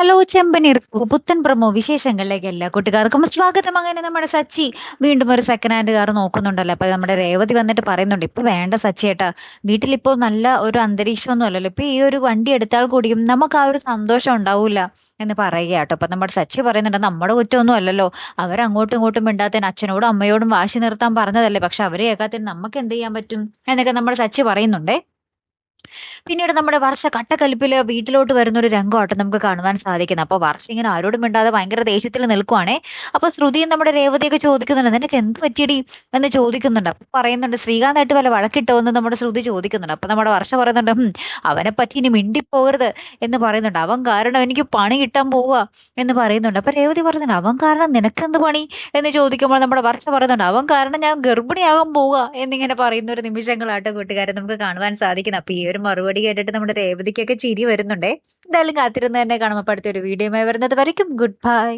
Hello ചെമ്പനീർ പുത്തൻ promo വിശേഷങ്ങളിലേക്ക് എല്ലാ കൂട്ടുകാർക്കും സ്വാഗതം. അങ്ങനെ നമ്മുടെ സച്ചി വീണ്ടും ഒരു സെക്കൻഡ് ഹാൻഡ് കാർ നോക്കുന്നുണ്ടല്ലോ. അപ്പൊ നമ്മുടെ രേവതി വന്നിട്ട് പറയുന്നുണ്ട്, ഇപ്പൊ വേണ്ട സച്ചിയേട്ടാ, വീട്ടിലിപ്പോ നല്ല ഒരു അന്തരീക്ഷമൊന്നും അല്ലല്ലോ, ഇപ്പൊ ഈ ഒരു വണ്ടി എടുത്താൽ കൂടിയും നമുക്ക് ആ ഒരു സന്തോഷം ഉണ്ടാവൂല എന്ന് പറയുക കേട്ടോ. അപ്പൊ നമ്മുടെ സച്ചി പറയുന്നുണ്ട്, നമ്മുടെ കുറ്റമൊന്നും അല്ലല്ലോ, അവരങ്ങോട്ടും ഇങ്ങോട്ടും മിണ്ടാത്തതിന് അച്ഛനോടും അമ്മയോടും വാശി നിർത്താൻ പറഞ്ഞതല്ലേ, പക്ഷെ അവരെ കേൾക്കാത്തതിന് നമുക്ക് എന്ത് ചെയ്യാൻ പറ്റും എന്നൊക്കെ നമ്മുടെ സച്ചി പറയുന്നുണ്ടേ. പിന്നീട് നമ്മുടെ വർഷ കട്ടക്കലിപ്പില് വീട്ടിലോട്ട് വരുന്ന ഒരു രംഗമായിട്ട് നമുക്ക് കാണുവാൻ സാധിക്കുന്നത്. അപ്പൊ വർഷ ഇങ്ങനെ ആരോടും മിണ്ടാതെ ഭയങ്കര ദേഷ്യത്തിൽ നിൽക്കുവാണേ. അപ്പൊ ശ്രുതിയും നമ്മുടെ രേവതിയൊക്കെ ചോദിക്കുന്നുണ്ട്, നിനക്ക് എന്ത് പറ്റിയടി എന്ന് ചോദിക്കുന്നുണ്ട്. അപ്പൊ പറയുന്നുണ്ട്, ശ്രീകാന്തായിട്ട് വല്ല വഴക്കിട്ടോ എന്ന് നമ്മുടെ ശ്രുതി ചോദിക്കുന്നുണ്ട്. അപ്പൊ നമ്മുടെ വർഷ പറയുന്നുണ്ട്, അവനെ പറ്റി ഇനി മിണ്ടിപ്പോകരുത് എന്ന് പറയുന്നുണ്ട്, അവൻ കാരണം എനിക്ക് പണി കിട്ടാൻ പോവുക എന്ന് പറയുന്നുണ്ട്. അപ്പൊ രേവതി പറയുന്നുണ്ട്, അവൻ കാരണം നിനക്കെന്ത് പണി എന്ന് ചോദിക്കുമ്പോൾ നമ്മുടെ വർഷ പറയുന്നുണ്ട്, അവൻ കാരണം ഞാൻ ഗർഭിണിയാകാൻ പോവുക എന്നിങ്ങനെ പറയുന്ന ഒരു നിമിഷങ്ങളാട്ടോ കൂട്ടുകാരെ നമുക്ക് കാണുവാൻ സാധിക്കുന്നത്. അപ്പൊ ഈ ഒരു മറുപടി കേട്ടിട്ട് നമ്മുടെ രേവതിക്കൊക്കെ ചിരി വരുന്നുണ്ടേ. എന്തായാലും കാത്തിരുന്ന് തന്നെ കാണുമ്പോൾ അടുത്തൊരു വീഡിയോയുമായി വരുന്നത് വരയ്ക്കും ഗുഡ് ബൈ.